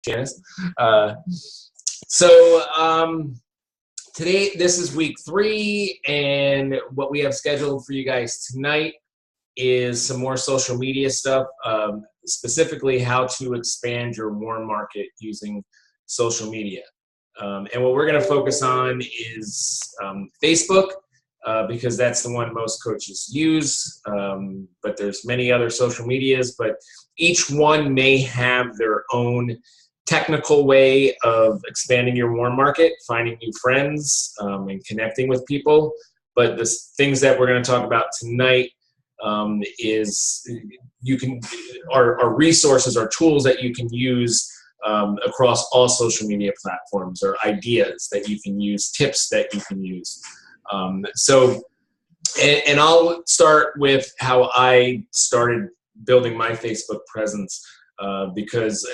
Janice. So today, this is week 3, and what we have scheduled for you guys tonight is some more social media stuff, specifically how to expand your warm market using social media. And what we're going to focus on is Facebook, because that's the one most coaches use, but there's many other social medias, but each one may have their own technical way of expanding your warm market, finding new friends, and connecting with people. But the things that we're going to talk about tonight is are resources, are tools that you can use across all social media platforms, or ideas that you can use, tips that you can use. And I'll start with how I started building my Facebook presence, because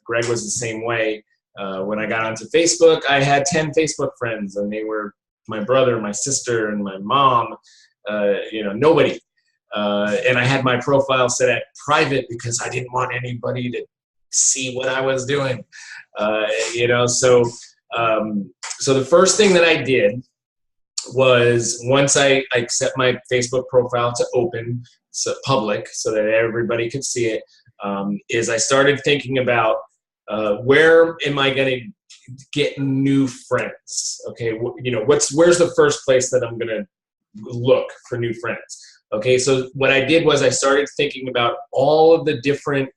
Greg was the same way. When I got onto Facebook, I had 10 Facebook friends, and they were my brother, my sister, and my mom, nobody. And I had my profile set at private because I didn't want anybody to see what I was doing. So the first thing that I did was, once I set my Facebook profile to open, so public, so that everybody could see it, is I started thinking about where am I going to get new friends? Okay, where's the first place that I'm going to look for new friends? Okay, so what I did was I started thinking about all of the different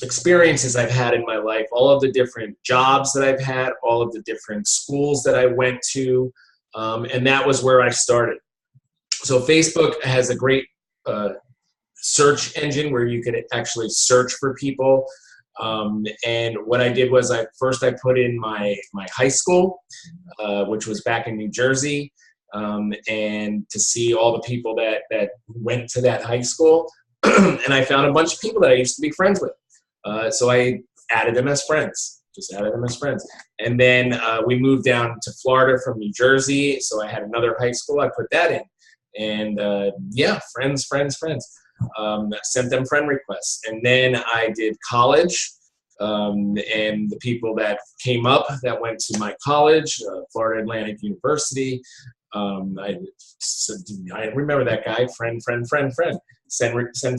experiences I've had in my life, all of the different jobs that I've had, all of the different schools that I went to, and that was where I started. So Facebook has a great search engine where you can actually search for people. And what I did was I put in my high school, which was back in New Jersey, and to see all the people that went to that high school. And I found a bunch of people that I used to be friends with. So I added them as friends, And then we moved down to Florida from New Jersey. So I had another high school. I put that in. And friends. Sent them friend requests. And then I did college. And the people that came up that went to my college, Florida Atlantic University, I remember that guy, friend, send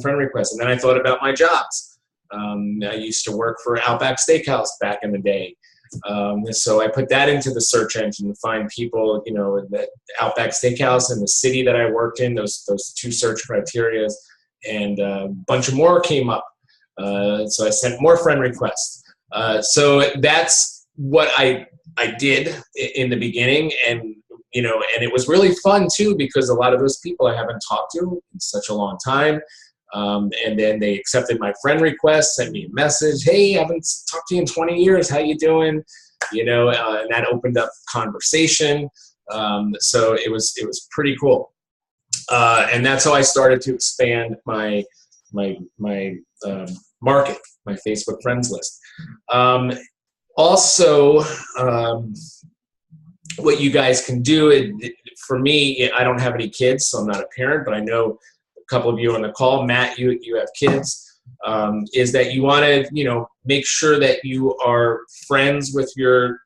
friend requests. And then I thought about my jobs. I used to work for Outback Steakhouse back in the day. So I put that into the search engine to find people, that Outback Steakhouse and the city that I worked in, those 2 search criteria, and a bunch of more came up. So I sent more friend requests. So that's what I did in the beginning. And it was really fun too, because a lot of those people I haven't talked to in such a long time. And then they accepted my friend request, sent me a message. Hey, I haven't talked to you in 20 years. How you doing? And that opened up conversation. So it was pretty cool. And that's how I started to expand my market, my Facebook friends list. Also, what you guys can do, for me, I don't have any kids, so I'm not a parent, but I know a couple of you on the call, Matt, you have kids, is that you want to, make sure that you are friends with your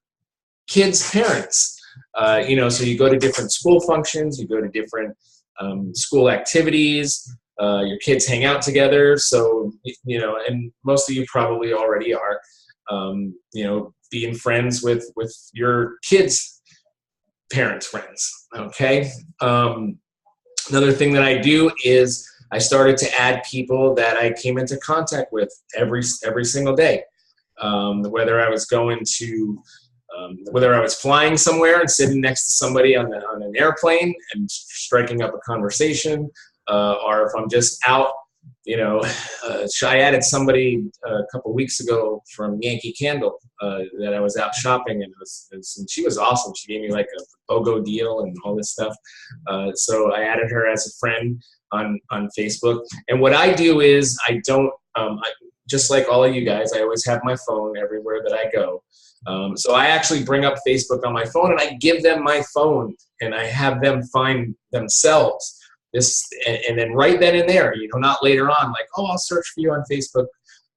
kids' parents. So you go to different school functions, you go to different school activities, your kids hang out together. So, and most of you probably already are, being friends with your kids' parents' friends. Okay. Another thing that I do is I started to add people that I came into contact with every single day. Whether I was whether I was flying somewhere and sitting next to somebody on an airplane and striking up a conversation, or if I'm just out, I added somebody a couple weeks ago from Yankee Candle that I was out shopping, and she was awesome. She gave me like a BOGO deal and all this stuff. So I added her as a friend on Facebook. And what I do is just like all of you guys, I always have my phone everywhere that I go. So I actually bring up Facebook on my phone, and I give them my phone, and I have them find themselves. And then right then and there, not later on, like, oh, I'll search for you on Facebook.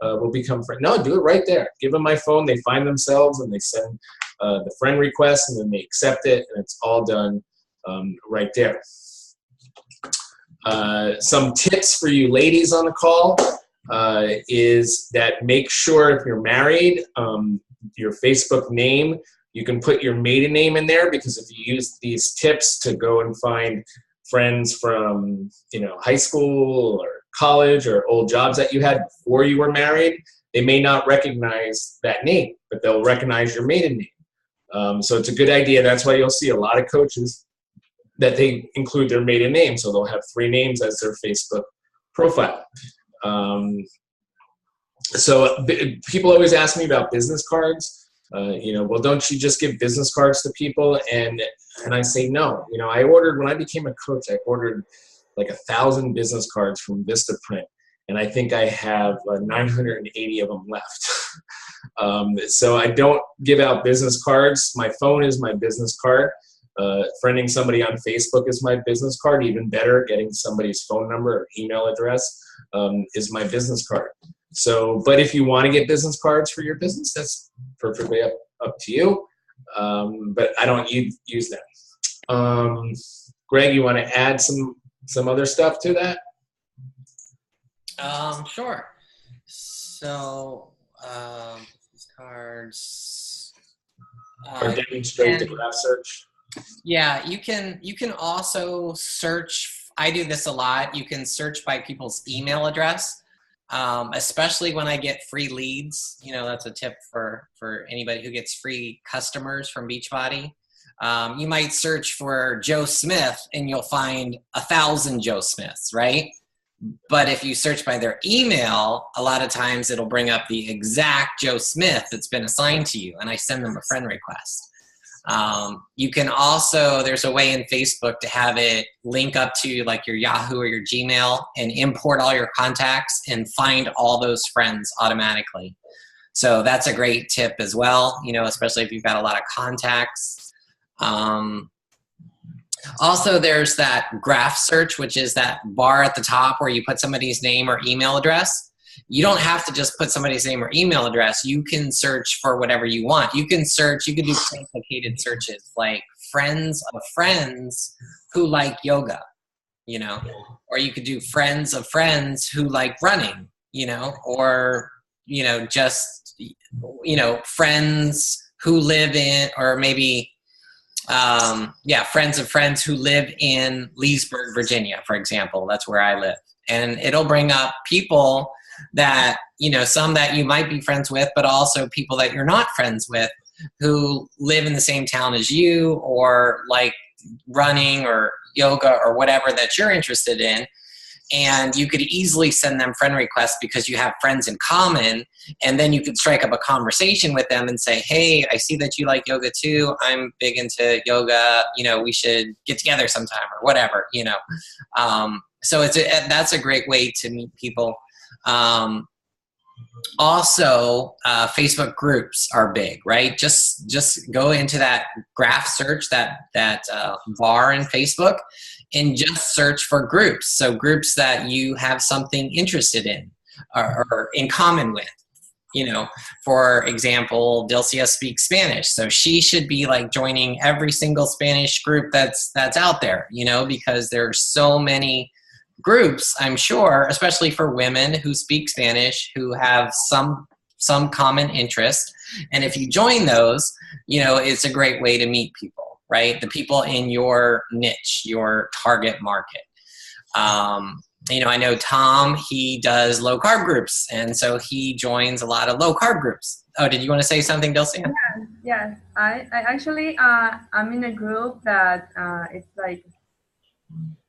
we'll become friends. No, do it right there. Give them my phone. They find themselves and they send the friend request, and then they accept it, and it's all done right there. Some tips for you ladies on the call is that make sure if you're married, your Facebook name, you can put your maiden name in there, because if you use these tips to go and find friends from, high school or college or old jobs that you had before you were married, they may not recognize that name, but they'll recognize your maiden name. So it's a good idea. That's why you'll see a lot of coaches that they include their maiden name. So they'll have 3 names as their Facebook profile. So people always ask me about business cards. Well, don't you just give business cards to people? And I say no. When I became a coach, I ordered like 1,000 business cards from Vistaprint, and I think I have 980 of them left. So I don't give out business cards. My phone is my business card. Friending somebody on Facebook is my business card. Even better, getting somebody's phone number or email address is my business card. So, but if you want to get business cards for your business, that's perfectly up to you. But I don't use them. Greg, you want to add some other stuff to that? Sure. So, business cards. Or demonstrate the graph search. Yeah, you can also search. I do this a lot. You can search by people's email address, especially when I get free leads. That's a tip for anybody who gets free customers from Beachbody. You might search for Joe Smith and you'll find 1,000 Joe Smiths, right? But if you search by their email, a lot of times it'll bring up the exact Joe Smith that's been assigned to you, and I send them a friend request. You can also, there's a way in Facebook to have it link up to like your Yahoo or your Gmail and import all your contacts and find all those friends automatically. So that's a great tip as well, especially if you've got a lot of contacts. Also, there's that graph search, which is that bar at the top where you put somebody's name or email address. You don't have to just put somebody's name or email address. You can search for whatever you want. You can do complicated searches like friends of friends who like yoga, or you could do friends of friends who like running, or, just, friends who live in, or maybe, friends of friends who live in Leesburg, Virginia, for example. That's where I live. And it'll bring up people that, some that you might be friends with, but also people that you're not friends with who live in the same town as you, or like running or yoga or whatever that you're interested in. And you could easily send them friend requests because you have friends in common. And then you could strike up a conversation with them and say, hey, I see that you like yoga too. I'm big into yoga. We should get together sometime or whatever, So that's a great way to meet people. Also, Facebook groups are big, right? Just go into that graph search, that bar in Facebook, and just search for groups. So groups that you have something interested in or in common with. For example, Dilcia speaks Spanish, so she should be like joining every single Spanish group that's out there, because there are so many groups, I'm sure, especially for women who speak Spanish, who have some common interest. And if you join those, it's a great way to meet people, right? The people in your niche, your target market. I know Tom, he does low carb groups, and so he joins a lot of low carb groups. Oh, did you want to say something, Dilcia? Yeah. I actually, I'm in a group that it's like,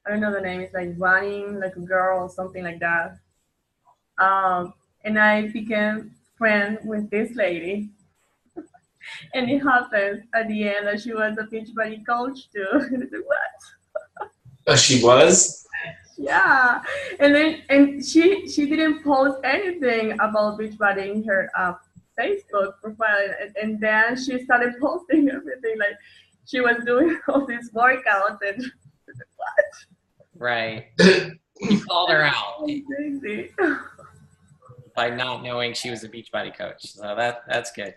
I don't know the name. It's like running like a girl or something like that. And I became friend with this lady. And it happens at the end that she was a Beachbody coach too. And I said, what? Oh, she was? Yeah. And she didn't post anything about Beachbody in her Facebook profile. And then she started posting everything. Like she was doing all these workouts and what? Right. You called her out. Crazy. by not knowing she was a Beachbody coach. So that's good.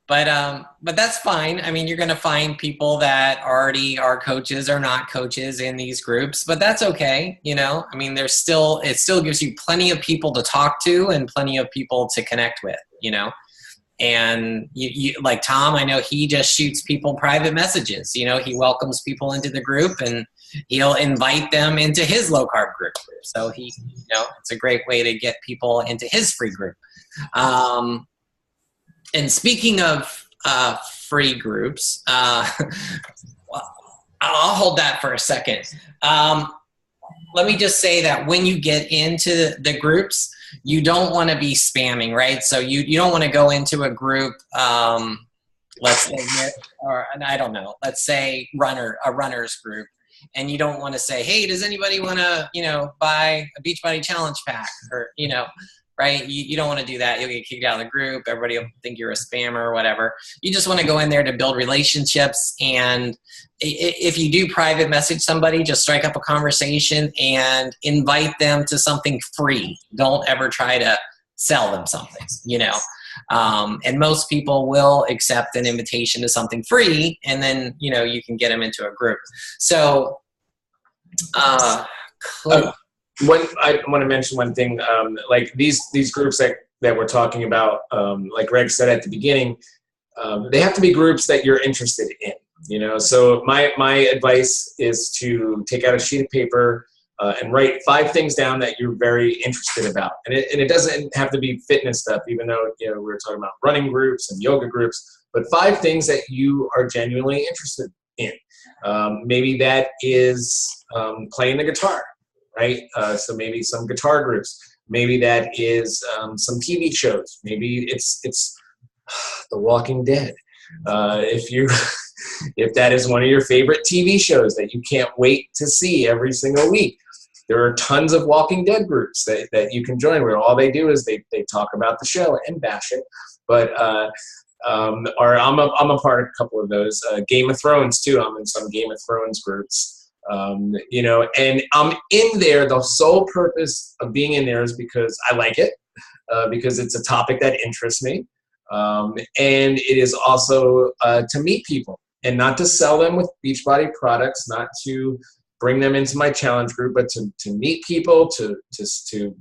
But that's fine. I mean, you're going to find people that already are coaches or not coaches in these groups, but that's okay. You know, I mean, it still gives you plenty of people to talk to and plenty of people to connect with, you know. And you like Tom, I know he just shoots people private messages. You know, he welcomes people into the group and he'll invite them into his low carb group. So you know, it's a great way to get people into his free group. And speaking of free groups, well, I'll hold that for a second. Let me just say that when you get into the groups, you don't want to be spamming, right? So you don't want to go into a group, let's say, or I don't know, let's say a runner's group, and you don't want to say, hey, does anybody want to, you know, buy a Beachbody challenge pack, or, you know, right? You don't want to do that. You'll get kicked out of the group. Everybody will think you're a spammer or whatever. You just want to go in there to build relationships. And if you do private message somebody, just strike up a conversation and invite them to something free. Don't ever try to sell them something, you know. And most people will accept an invitation to something free, and then, you know, you can get them into a group. So, I want to mention one thing, like these groups that we're talking about, like Greg said at the beginning, they have to be groups that you're interested in, you know. So my advice is to take out a sheet of paper and write 5 things down that you're very interested about. And it doesn't have to be fitness stuff, even though, you know, we were talking about running groups and yoga groups, but 5 things that you are genuinely interested in. Maybe that is playing the guitar. Right? So maybe some guitar groups. Maybe that is some TV shows. Maybe it's The Walking Dead. If that is one of your favorite TV shows that you can't wait to see every single week, there are tons of Walking Dead groups that you can join where all they do is they talk about the show and bash it. But or I'm a part of a couple of those. Game of Thrones too. I'm in some Game of Thrones groups. You know, and I'm in there. The sole purpose of being in there is because I like it, because it's a topic that interests me. And it is also to meet people and not to sell them with Beachbody products, not to bring them into my challenge group, but to meet people, to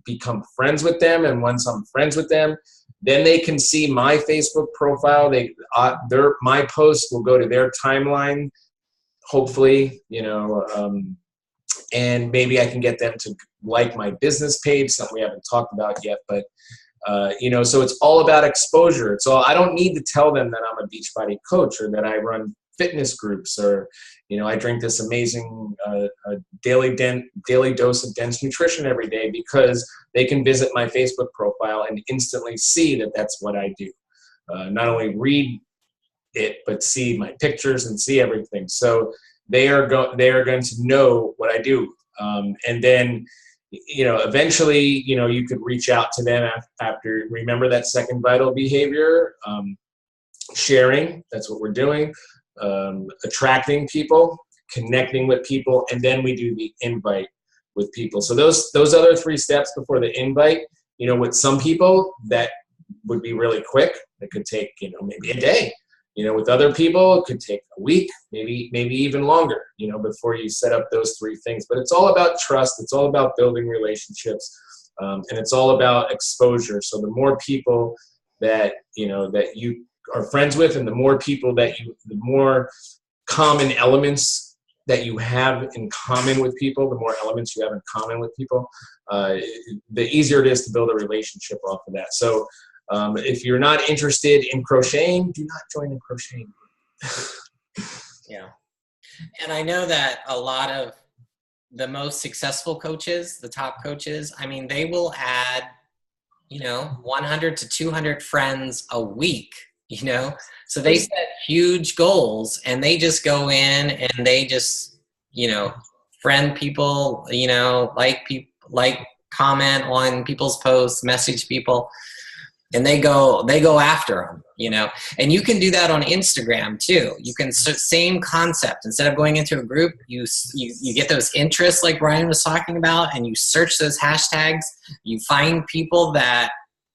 become friends with them. And once I'm friends with them, then they can see my Facebook profile. My posts will go to their timeline, hopefully, you know, and maybe I can get them to like my business page, something we haven't talked about yet, but, you know, so it's all about exposure. So I don't need to tell them that I'm a Beachbody coach or that I run fitness groups or, you know, I drink this amazing daily dose of dense nutrition every day, because they can visit my Facebook profile and instantly see that that's what I do. Not only read it, but see my pictures and see everything. So they are going to know what I do. And then, you know, eventually, you know, you could reach out to them after, remember that second vital behavior, sharing, that's what we're doing, attracting people, connecting with people, and then we do the invite with people. So those other 3 steps before the invite, you know, with some people that would be really quick. It could take, you know, maybe a day. You know, with other people, it could take a week, maybe even longer, you know, before you set up those 3 things. But it's all about trust. It's all about building relationships, and it's all about exposure. So the more people that, you know, that you are friends with, and the more people the more common elements that you have in common with people, the more elements you have in common with people, the easier it is to build a relationship off of that. So if you're not interested in crocheting, do not join a crocheting group. Yeah. And I know that a lot of the most successful coaches, the top coaches, I mean, they will add, you know, 100 to 200 friends a week, you know? So they set huge goals and they just go in and they just, you know, friend people, you know, like comment on people's posts, message people. And they go after them, you know, and you can do that on Instagram too. You can, same concept. Instead of going into a group, you get those interests like Brian was talking about, and you search those hashtags. You find people that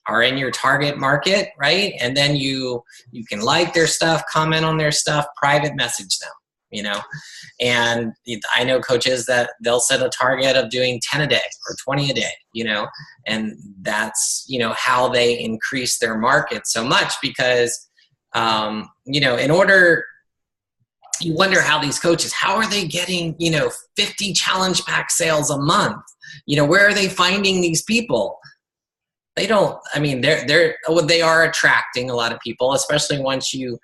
are in your target market, right? And then you can like their stuff, comment on their stuff, private message them, you know. And I know coaches that they'll set a target of doing 10 a day or 20 a day, you know, and that's, you know, how they increase their market so much because, you know, in order, you wonder how these coaches, how are they getting, you know, 50 challenge pack sales a month? You know, where are they finding these people? They don't, I mean, they are attracting a lot of people, especially once you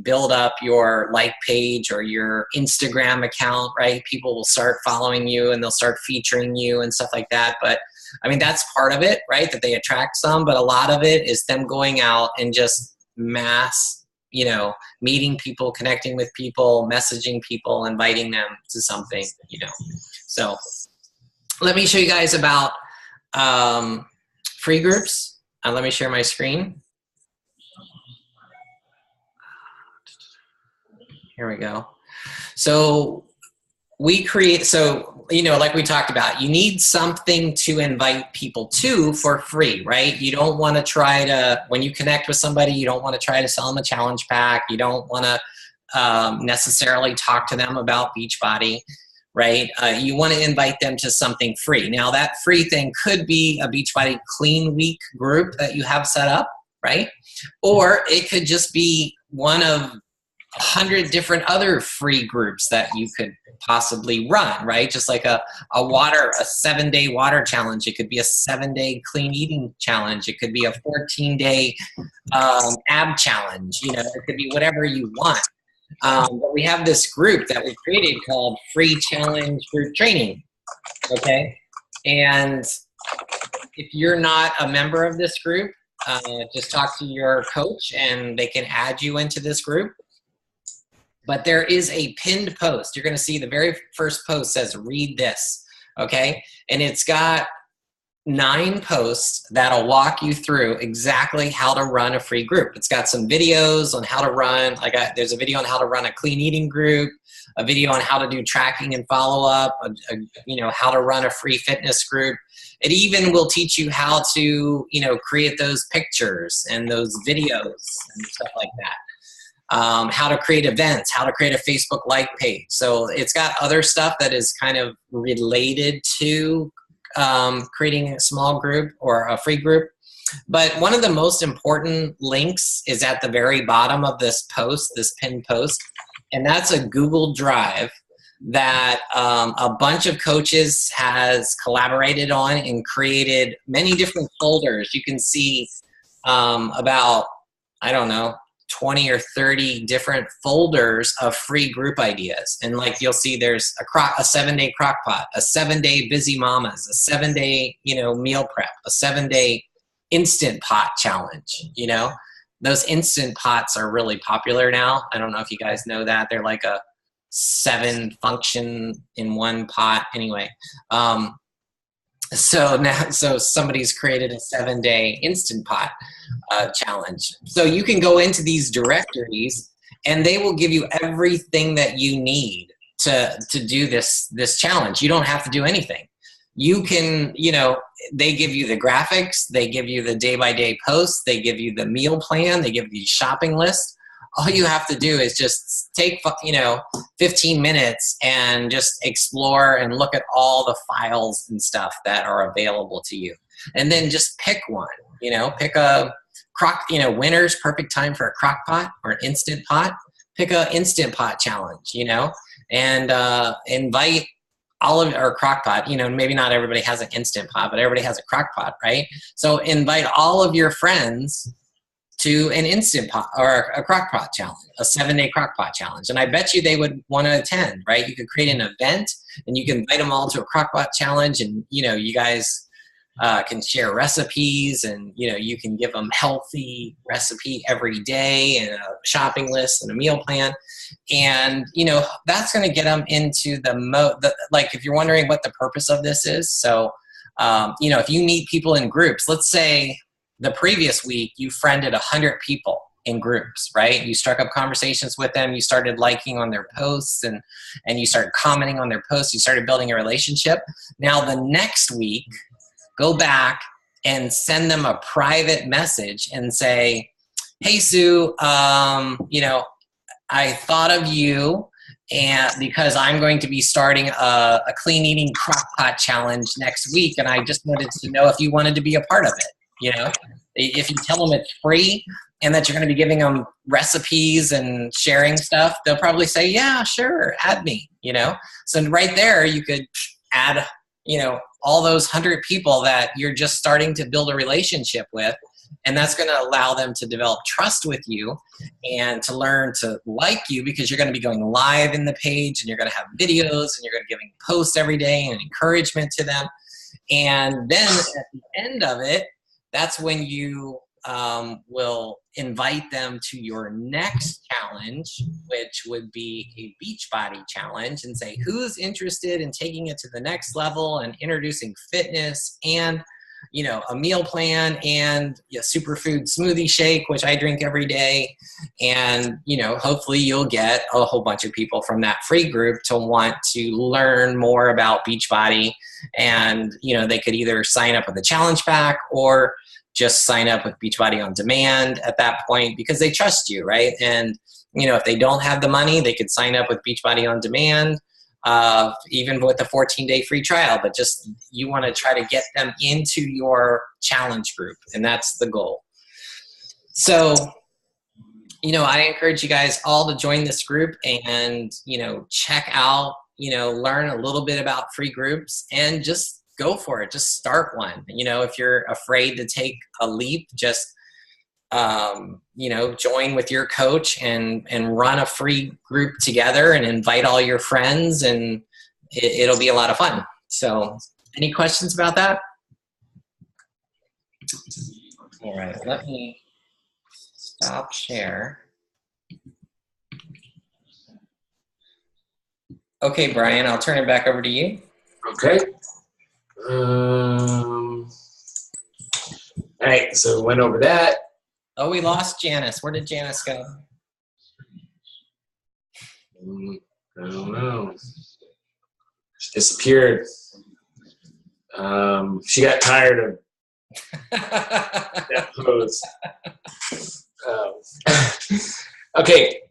build up your like page or your Instagram account, right? People will start following you and they'll start featuring you and stuff like that. But I mean, that's part of it, right? That they attract some, but a lot of it is them going out and just mass, you know, meeting people, connecting with people, messaging people, inviting them to something, you know. So let me show you guys about, free groups. Let me share my screen. Here we go. So we create, so, you know, like we talked about, you need something to invite people to for free, right? You don't want to try to, when you connect with somebody, you don't want to try to sell them a challenge pack. You don't want to necessarily talk to them about Beachbody. Right? You want to invite them to something free. Now that free thing could be a Beachbody Clean Week group that you have set up, right? Or it could just be one of 100 different other free groups that you could possibly run, right? Just like a 7-day water challenge. It could be a 7-day clean eating challenge. It could be a 14-day ab challenge. You know, it could be whatever you want. But we have this group that we created called Free Challenge Group Training, okay? And if you're not a member of this group, just talk to your coach and they can add you into this group. But there is a pinned post. You're going to see the very first post says, read this, okay? And it's got 9 posts that'll walk you through exactly how to run a free group. It's got some videos on how to run, there's a video on how to run a clean eating group, a video on how to do tracking and follow-up, you know, how to run a free fitness group. It even will teach you how to, you know, create those pictures and those videos and stuff like that. How to create events, how to create a Facebook like page. So it's got other stuff that is kind of related to creating a small group or a free group. But one of the most important links is at the very bottom of this post, this pinned post, and that's a Google Drive that a bunch of coaches has collaborated on and created many different folders. You can see about, I don't know, 20 or 30 different folders of free group ideas. And like you'll see there's a 7-day crock pot, a 7-day busy mamas, a 7-day, you know, meal prep, a 7-day instant pot challenge. You know, those instant pots are really popular now. I don't know if you guys know that. They're like a 7 function in one pot anyway. So somebody's created a 7-day Instant Pot challenge. So you can go into these directories and they will give you everything that you need to do this challenge. You don't have to do anything. You can, you know, they give you the graphics, they give you the day-by-day posts, they give you the meal plan, they give you the shopping list. All you have to do is just take, you know, 15 minutes and just explore and look at all the files and stuff that are available to you. And then just pick one, you know, pick a winter's perfect time for a crock pot or an instant pot. Pick a instant pot challenge, you know, and invite all of, or crock pot, you know, maybe not everybody has an instant pot, but everybody has a crock pot, right? So invite all of your friends to an instant pot or a crock pot challenge, a 7-day crock pot challenge. And I bet you they would want to attend, right? You could create an event and you can invite them all to a crock pot challenge, and, you know, you guys can share recipes, and, you know, you can give them healthy recipe every day and a shopping list and a meal plan. And, you know, that's going to get them into like, if you're wondering what the purpose of this is. So, you know, if you meet people in groups, let's say the previous week you friended 100 people in groups, right? You struck up conversations with them, you started liking on their posts, and you started commenting on their posts, you started building a relationship. Now the next week, go back and send them a private message and say, hey, Sue, you know, I thought of you, and because I'm going to be starting a clean eating crock pot challenge next week, and I just wanted to know if you wanted to be a part of it. You know, if you tell them it's free and that you're going to be giving them recipes and sharing stuff, they'll probably say, yeah, sure, add me, you know. So right there, you could add, you know, all those 100 people that you're just starting to build a relationship with. And that's going to allow them to develop trust with you and to learn to like you, because you're going to be going live in the page, and you're going to have videos, and you're going to be giving posts every day and encouragement to them. And then at the end of it, that's when you will invite them to your next challenge, which would be a Beachbody challenge, and say, who's interested in taking it to the next level and introducing fitness and, you know, a meal plan and a superfood smoothie shake, which I drink every day. And, you know, hopefully you'll get a whole bunch of people from that free group to want to learn more about Beachbody. And, you know, they could either sign up with a challenge pack or just sign up with Beachbody on demand at that point, because they trust you, right? And, you know, if they don't have the money, they could sign up with Beachbody on demand, even with a 14-day free trial. But just, you want to try to get them into your challenge group, and that's the goal. So, you know, I encourage you guys all to join this group and, you know, check out, you know, learn a little bit about free groups and just go for it. Just start one. You know, if you're afraid to take a leap, just, you know, join with your coach and run a free group together and invite all your friends, and it'll be a lot of fun. So any questions about that? All right, let me stop share. Okay, Brian, I'll turn it back over to you. Okay. All right, so we went over that. Oh, we lost Janice. Where did Janice go? I don't know. She disappeared. She got tired of that pose. Okay,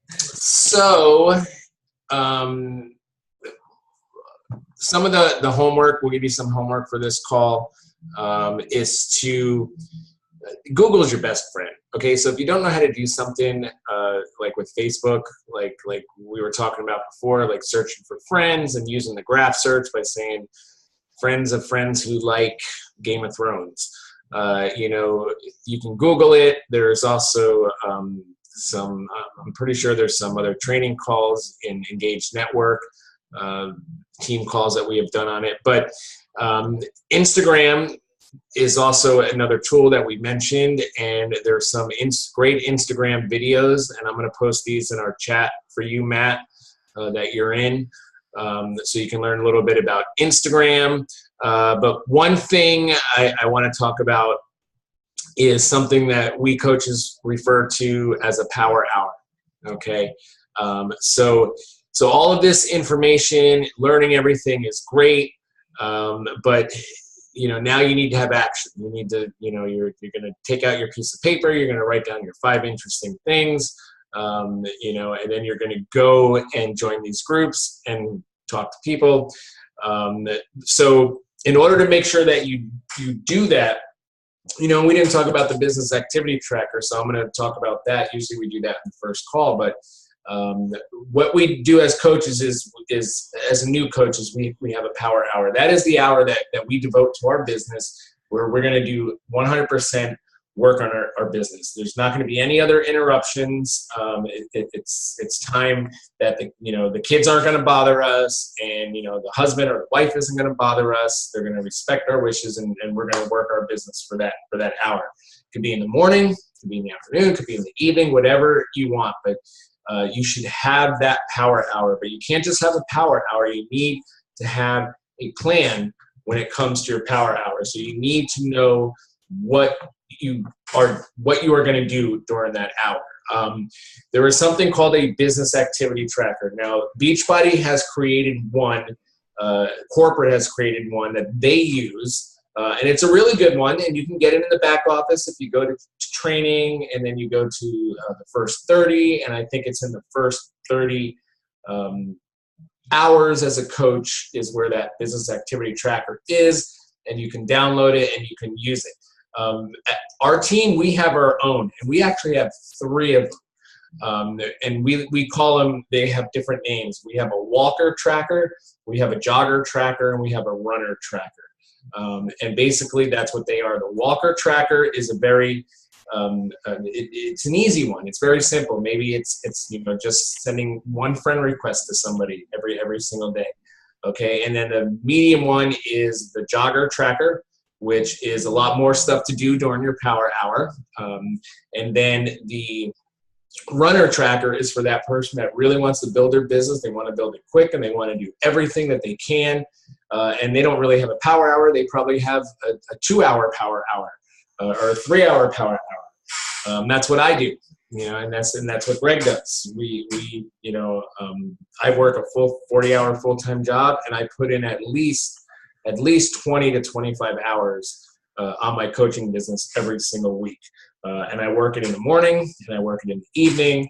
so some of the homework, we'll give you some homework for this call, is to Google is your best friend. Okay, so if you don't know how to do something like with Facebook, like we were talking about before, like searching for friends and using the graph search by saying friends of friends who like Game of Thrones. You know, you can Google it. There's also some, I'm pretty sure there's some other training calls in Engage Network, team calls that we have done on it. But Instagram is also another tool that we mentioned, and there's some great Instagram videos, and I'm going to post these in our chat for you, Matt, that you're in, so you can learn a little bit about Instagram. But one thing I want to talk about is something that we coaches refer to as a power hour. Okay, so all of this information, learning everything is great, but you know, now you need to have action. You need to, you know, you're going to take out your piece of paper. You're going to write down your 5 interesting things, you know, and then you're going to go and join these groups and talk to people. So in order to make sure that you do that, you know, we didn't talk about the business activity tracker, so I'm going to talk about that. Usually we do that in the first call, but what we do as coaches is as a new coach is we have a power hour. That is the hour that we devote to our business, where we're going to do 100% work on our business. There's not going to be any other interruptions. It's time that the kids aren't going to bother us, and you know, the husband or the wife isn't going to bother us. They're going to respect our wishes, and we're going to work our business for that hour. It could be in the morning, it could be in the afternoon, it could be in the evening, whatever you want, but you should have that power hour. But you can't just have a power hour. You need to have a plan when it comes to your power hour. So you need to know what you are going to do during that hour. There is something called a business activity tracker. Now, Beachbody has created one, corporate has created one that they use And it's a really good one, and you can get it in the back office if you go to training, and then you go to the first 30, and I think it's in the first 30 hours as a coach is where that business activity tracker is, and you can download it and you can use it. Our team, we have our own, and we actually have 3 of them. And we call them, they have different names. We have a walker tracker, we have a jogger tracker, and we have a runner tracker. And basically that's what they are. The walker tracker is a very, it's an easy one. It's very simple. Maybe it's just sending one friend request to somebody every single day. Okay, and then the medium one is the jogger tracker, which is a lot more stuff to do during your power hour. And then the runner tracker is for that person that really wants to build their business. They want to build it quick, and they want to do everything that they can. And they don't really have a power hour. They probably have a 2-hour power hour or a 3-hour power hour. That's what I do, and that's what Greg does. I work a full 40-hour full-time job, and I put in at least 20 to 25 hours on my coaching business every single week. And I work it in the morning, and I work it in the evening,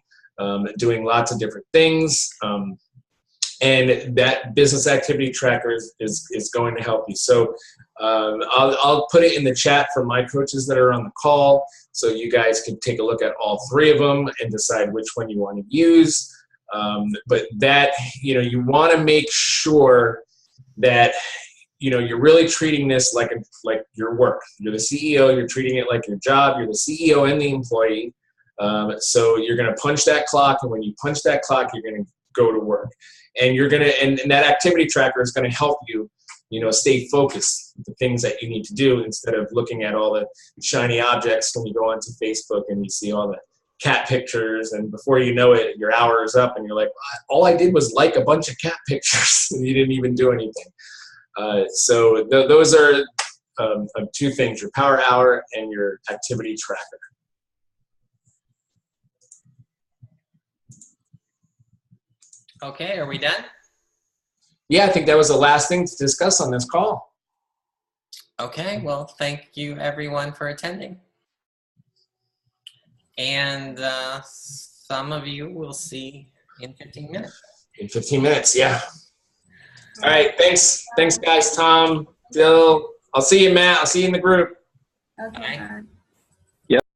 doing lots of different things. And that business activity tracker is going to help you. So I'll put it in the chat for my coaches that are on the call, so you guys can take a look at all 3 of them and decide which one you want to use. But that, you want to make sure that you're really treating this like your work. You're the CEO. You're treating it like your job. You're the CEO and the employee. So you're going to punch that clock, and when you punch that clock, you're going to go to work. And you're going to, and that activity tracker is going to help you, stay focused on the things that you need to do, instead of looking at all the shiny objects when you go onto Facebook and you see all the cat pictures, and before you know it, your hour is up, and you're like, all I did was like a bunch of cat pictures, and you didn't even do anything. So those are 2 things: your power hour and your activity tracker. Okay, are we done? Yeah, I think that was the last thing to discuss on this call. Okay, well, thank you everyone for attending. And some of you will see in 15 minutes. In 15 minutes, yeah. All right, thanks. Thanks, guys. Tom, Bill. I'll see you, Matt. I'll see you in the group. Okay. Bye.